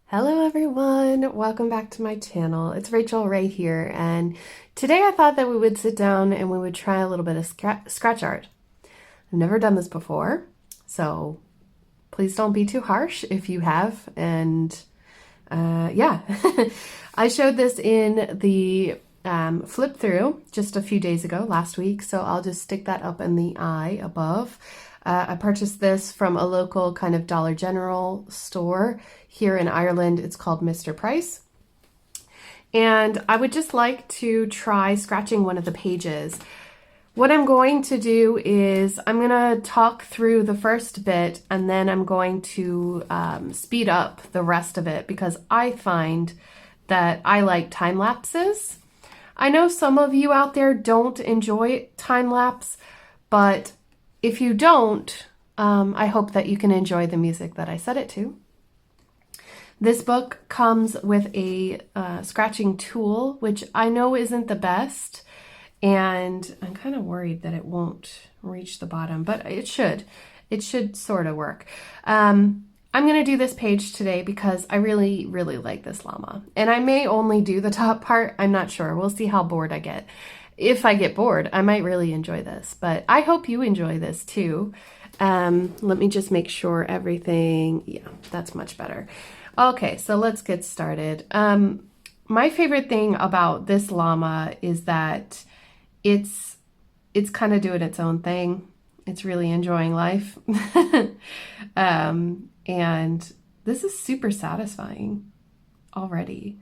Hello everyone, welcome back to my channel. It's Rachel Ray here, and today I thought that we would sit down and we would try a little bit of scratch art. I've never done this before, so please don't be too harsh if you have. And yeah, I showed this in the flip through just a few days ago, last week, so I'll just stick that up in the eye above. I purchased this from a local kind of Dollar General store here in Ireland. It's called Mr. Price. And I would just like to try scratching one of the pages. What I'm going to do is I'm going to talk through the first bit and then I'm going to speed up the rest of it because I find that I like time lapses. I know some of you out there don't enjoy time lapse, but if you don't, I hope that you can enjoy the music that I set it to. This book comes with a scratching tool, which I know isn't the best, and I'm kind of worried that it won't reach the bottom, but it should. It should sort of work. I'm going to do this page today because I really, really like this llama. And I may only do the top part. I'm not sure. We'll see how bored I get. If I get bored, I might really enjoy this, but I hope you enjoy this too. Let me just make sure everything, yeah, that's much better. Okay, so let's get started. My favorite thing about this llama is that it's kind of doing its own thing. It's really enjoying life. And this is super satisfying already.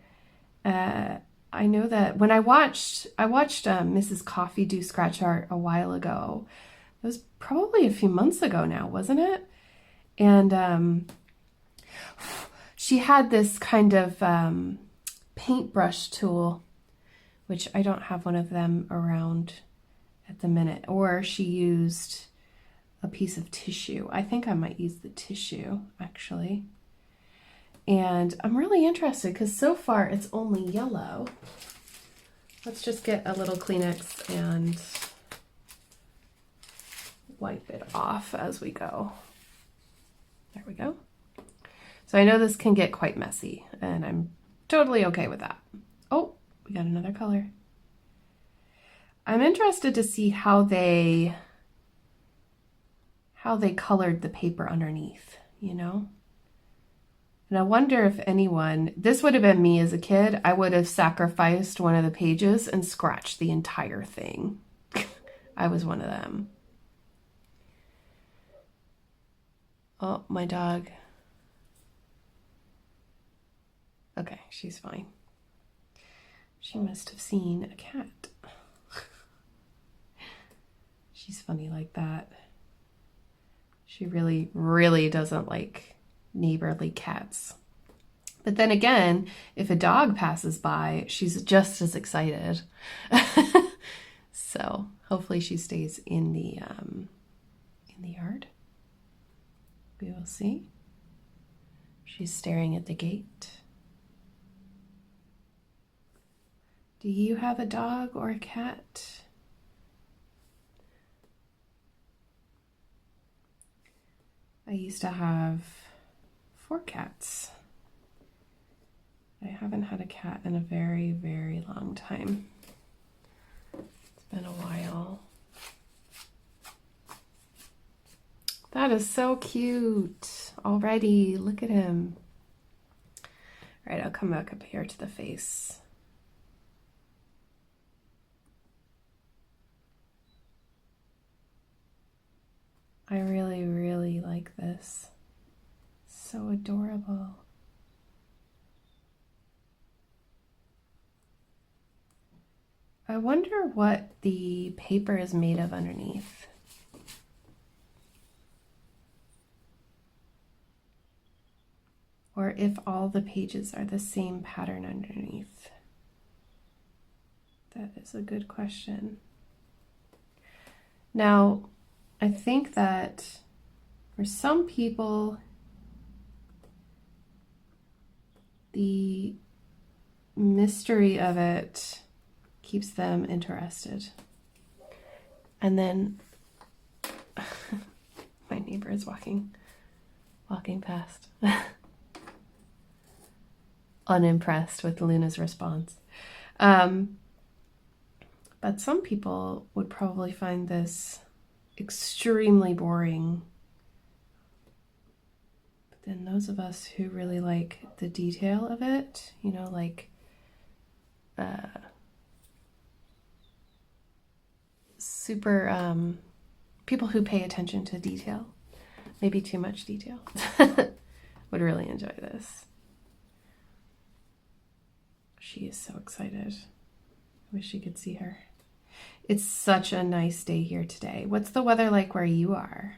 I know that when I watched Mrs. Coffee do scratch art a while ago. It was probably a few months ago now, wasn't it? And she had this kind of paintbrush tool, which I don't have one of them around at the minute. Or she used a piece of tissue. I think I might use the tissue, actually. And I'm really interested because so far it's only yellow. Let's just get a little Kleenex and wipe it off as we go. There we go. So I know this can get quite messy and I'm totally okay with that. Oh, we got another color. I'm interested to see how they colored the paper underneath, you know? And I wonder if anyone, this would have been me as a kid, I would have sacrificed one of the pages and scratched the entire thing. I was one of them. Oh, my dog. Okay, she's fine. She must have seen a cat. She's funny like that. She really, really doesn't like neighborly cats. But then again, if a dog passes by, she's just as excited. So hopefully she stays in the yard. We will see. She's staring at the gate. Do you have a dog or a cat? I used to have 4 cats. I haven't had a cat in a very, very long time. It's been a while. That is so cute already. Look at him. All right, I'll come back up here to the face. I really, really like this. So adorable. I wonder what the paper is made of underneath. Or if all the pages are the same pattern underneath. That is a good question. Now, I think that for some people, the mystery of it keeps them interested. And then my neighbor is walking past. unimpressed with Luna's response. But some people would probably find this extremely boring. But then those of us who really like the detail of it, you know, like people who pay attention to detail, maybe too much detail, would really enjoy this. She is so excited. I wish you could see her. It's such a nice day here today. What's the weather like where you are?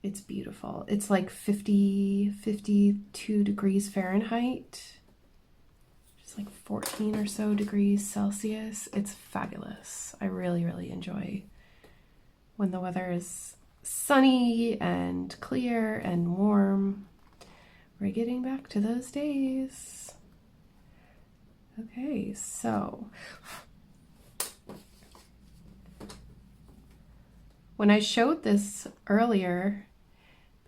It's beautiful. It's like 52 degrees Fahrenheit. Just like 14 or so degrees Celsius. It's fabulous. I really, really enjoy when the weather is sunny and clear and warm. We're getting back to those days. Okay, so when I showed this earlier,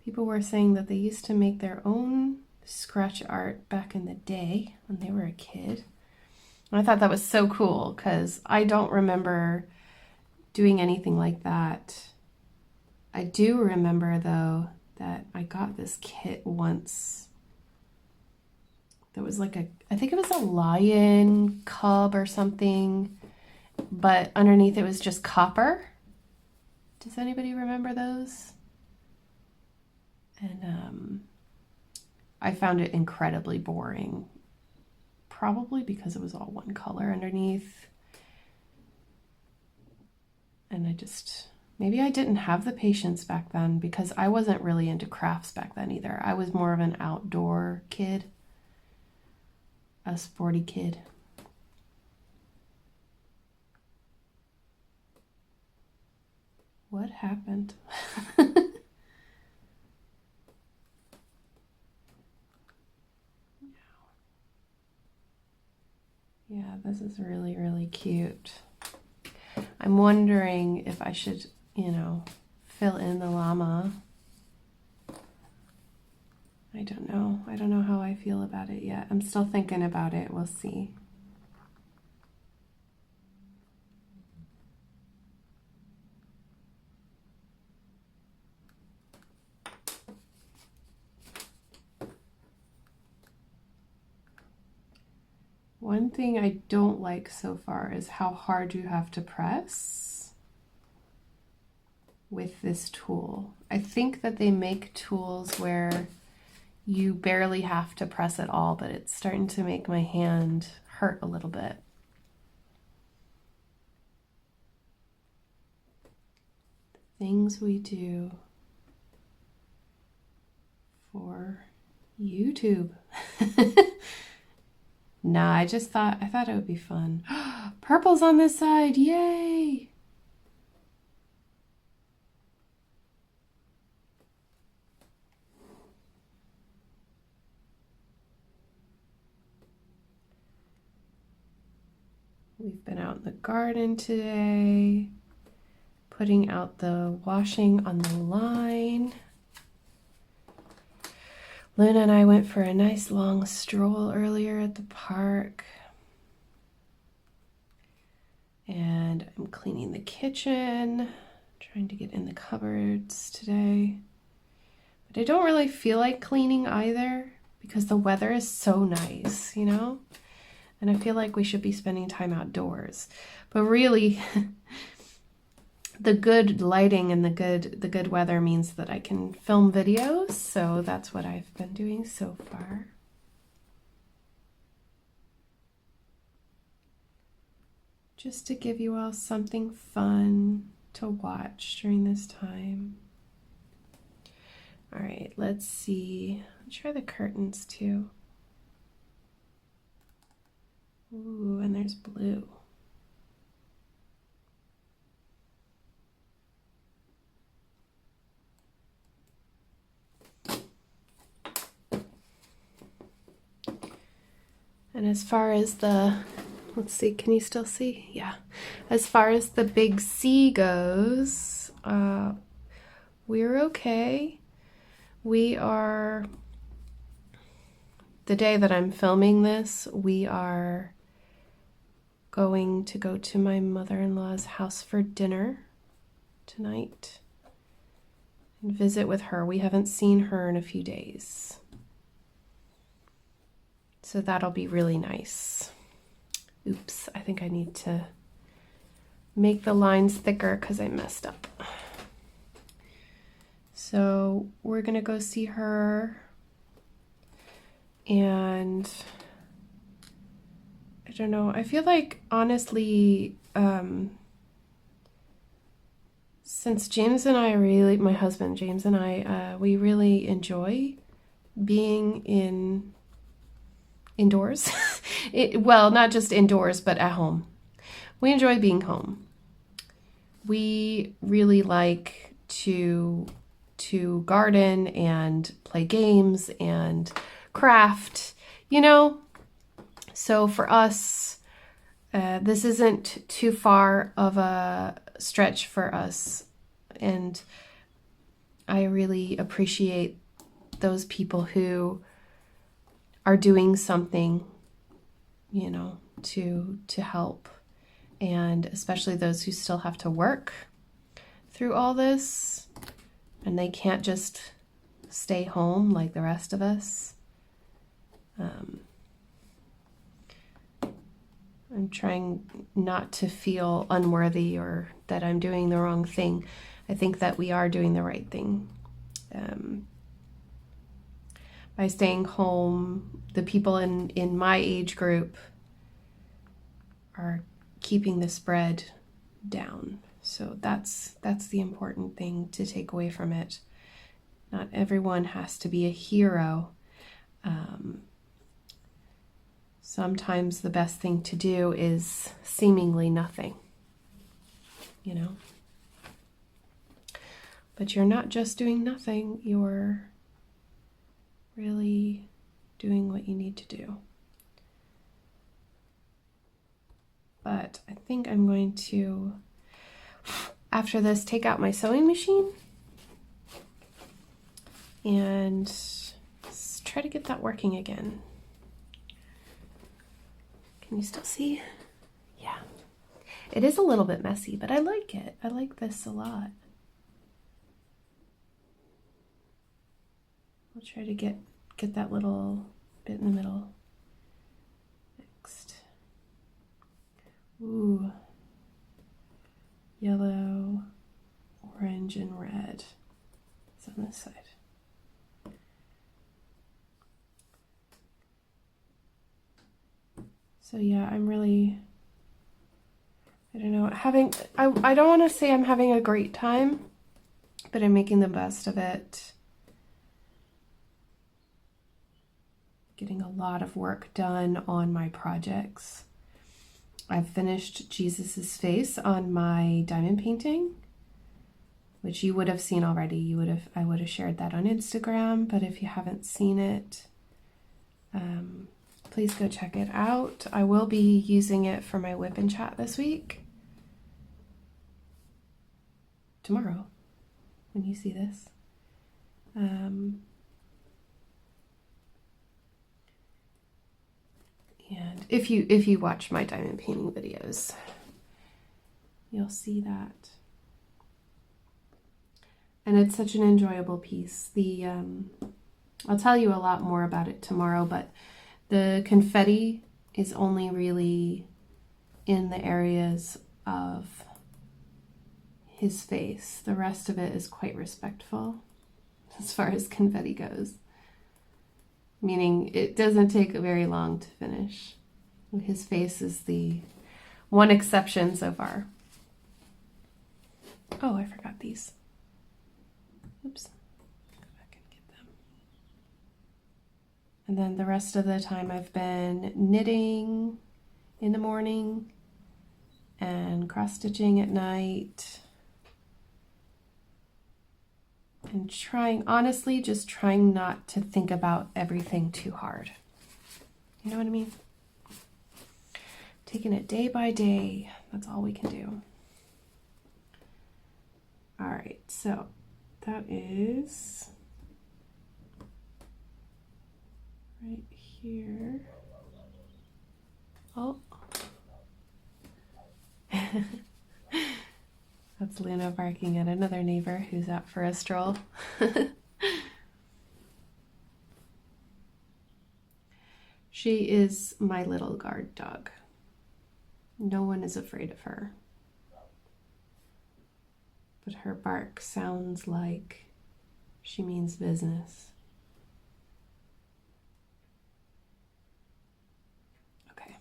people were saying that they used to make their own scratch art back in the day when they were a kid. And I thought that was so cool because I don't remember doing anything like that. I do remember though that I got this kit once that was like I think it was a lion cub or something, but underneath it was just copper. Does anybody remember those? And I found it incredibly boring, probably because it was all one color underneath. And maybe I didn't have the patience back then because I wasn't really into crafts back then either. I was more of an outdoor kid, a sporty kid. What happened? Yeah, this is really, really cute. I'm wondering if I should, fill in the llama. I don't know. I don't know how I feel about it yet. I'm still thinking about it. We'll see. One thing I don't like so far is how hard you have to press with this tool. I think that they make tools where you barely have to press at all, but it's starting to make my hand hurt a little bit. Things we do for YouTube. Nah, I thought it would be fun. Purple's on this side, yay! We've been out in the garden today, putting out the washing on the line. Luna and I went for a nice long stroll earlier at the park. And I'm cleaning the kitchen, trying to get in the cupboards today. But I don't really feel like cleaning either because the weather is so nice, And I feel like we should be spending time outdoors. But really, the good lighting and the good weather means that I can film videos, so that's what I've been doing so far. Just to give you all something fun to watch during this time. All right, let's see. Let's try the curtains too. Ooh, and there's blue. And as far as let's see, can you still see? Yeah. As far as the big C goes, we're okay. We are the day that I'm filming this, we are going to go to my mother-in-law's house for dinner tonight and visit with her. We haven't seen her in a few days. So that'll be really nice. Oops, I think I need to make the lines thicker because I messed up. So we're gonna go see her, and I don't know, I feel like honestly, since James and I really, my husband James and I, we really enjoy being indoors. Well, not just indoors, but at home. We enjoy being home. We really like to garden and play games and craft, you know? So for us, this isn't too far of a stretch for us. And I really appreciate those people who are doing something, you know, to help. And especially those who still have to work through all this, and they can't just stay home like the rest of us. I'm trying not to feel unworthy or that I'm doing the wrong thing. I think that we are doing the right thing. By staying home, the people in my age group are keeping the spread down. So that's the important thing to take away from it. Not everyone has to be a hero. Sometimes the best thing to do is seemingly nothing, you know? But you're not just doing nothing, you're really doing what you need to do. But I think I'm going to, after this, take out my sewing machine and try to get that working again. Can you still see? Yeah. It is a little bit messy, but I like it. I like this a lot. I'll try to get that little bit in the middle. Next. Ooh. Yellow, orange, and red. It's on this side. So yeah, I'm really, I don't know, I don't want to say I'm having a great time, but I'm making the best of it. Getting a lot of work done on my projects. I've finished Jesus's face on my diamond painting, which you would have seen already. I would have shared that on Instagram, but if you haven't seen it, please go check it out. I will be using it for my WIPNCHAT this week. Tomorrow, when you see this. And if you watch my diamond painting videos, you'll see that. And it's such an enjoyable piece. I'll tell you a lot more about it tomorrow, but the confetti is only really in the areas of his face. The rest of it is quite respectful as far as confetti goes. Meaning it doesn't take very long to finish. His face is the one exception so far. Oh, I forgot these. Oops. Go back and get them. And then the rest of the time I've been knitting in the morning and cross-stitching at night. And honestly, just trying not to think about everything too hard. You know what I mean? Taking it day by day. That's all we can do. All right, so that is right here. Oh. That's Luna barking at another neighbor who's out for a stroll. She is my little guard dog. No one is afraid of her. But her bark sounds like she means business. Okay.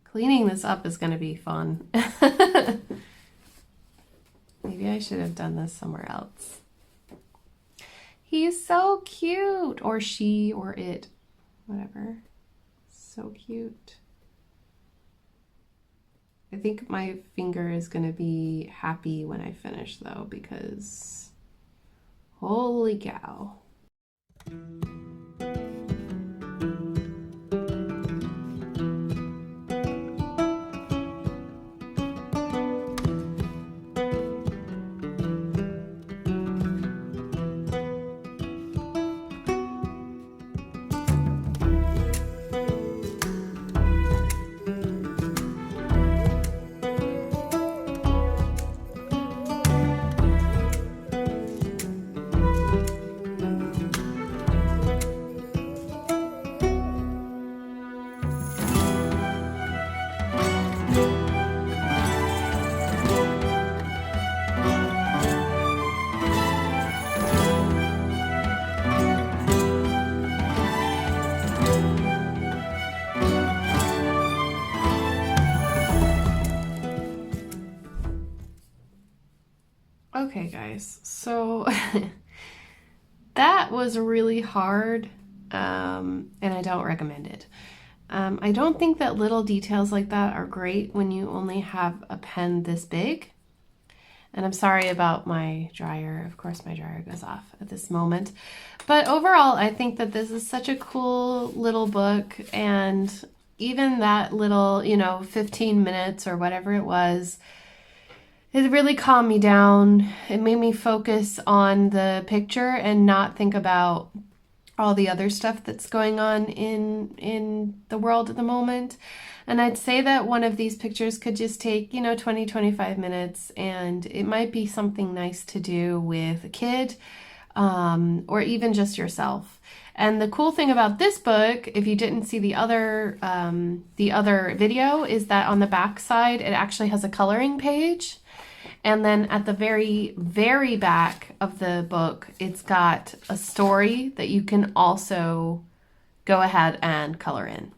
Cleaning this up is going to be fun. Maybe I should have done this somewhere else. He's so cute. Or she, or it, whatever. So cute. I think my finger is going to be happy when I finish though, because holy cow. Okay guys, so that was really hard, and I don't recommend it. I don't think that little details like that are great when you only have a pen this big. And I'm sorry about my dryer. Of course my dryer goes off at this moment. But overall, I think that this is such a cool little book, and even that little, 15 minutes or whatever it was, it really calmed me down. It made me focus on the picture and not think about all the other stuff that's going on in the world at the moment. And I'd say that one of these pictures could just take, 20, 25 minutes, and it might be something nice to do with a kid, or even just yourself. And the cool thing about this book, if you didn't see the other video, is that on the back side, it actually has a coloring page. And then at the very, very back of the book, it's got a story that you can also go ahead and color in.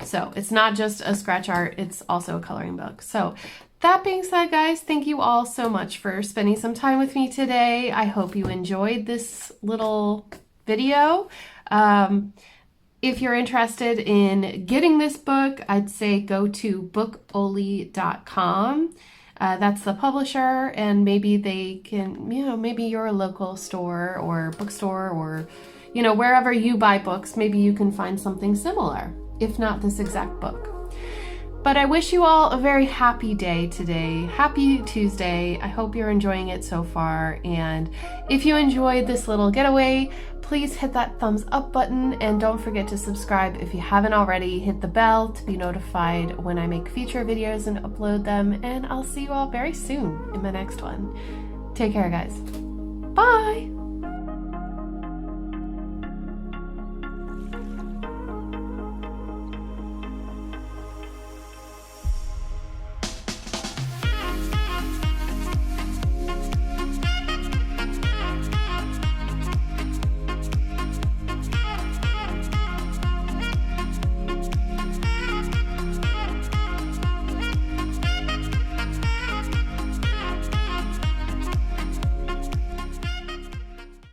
So it's not just a scratch art, it's also a coloring book. So that being said, guys, thank you all so much for spending some time with me today. I hope you enjoyed this little video. If you're interested in getting this book, I'd say go to bookoli.com. That's the publisher, and maybe they can, maybe your local store or bookstore, or, wherever you buy books, maybe you can find something similar, if not this exact book. But I wish you all a very happy day today. Happy Tuesday. I hope you're enjoying it so far. And if you enjoyed this little getaway, please hit that thumbs up button, and don't forget to subscribe if you haven't already. Hit the bell to be notified when I make future videos and upload them, and I'll see you all very soon in my next one. Take care, guys. Bye!